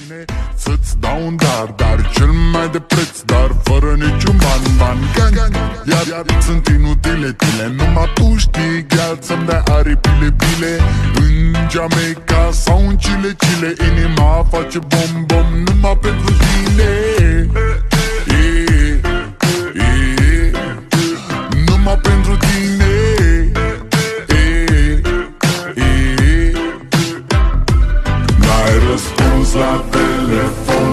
tine să-ți dau un dar cel mai de preț, dar fără niciun ban. Iar sunt inutile tine, numai tu știi, gheal, să-mi dai aripile bile. În Jamaica sau în Chile, inima face bom numai pentru tine. Numai pentru tine. N-ai răspuns la telefon,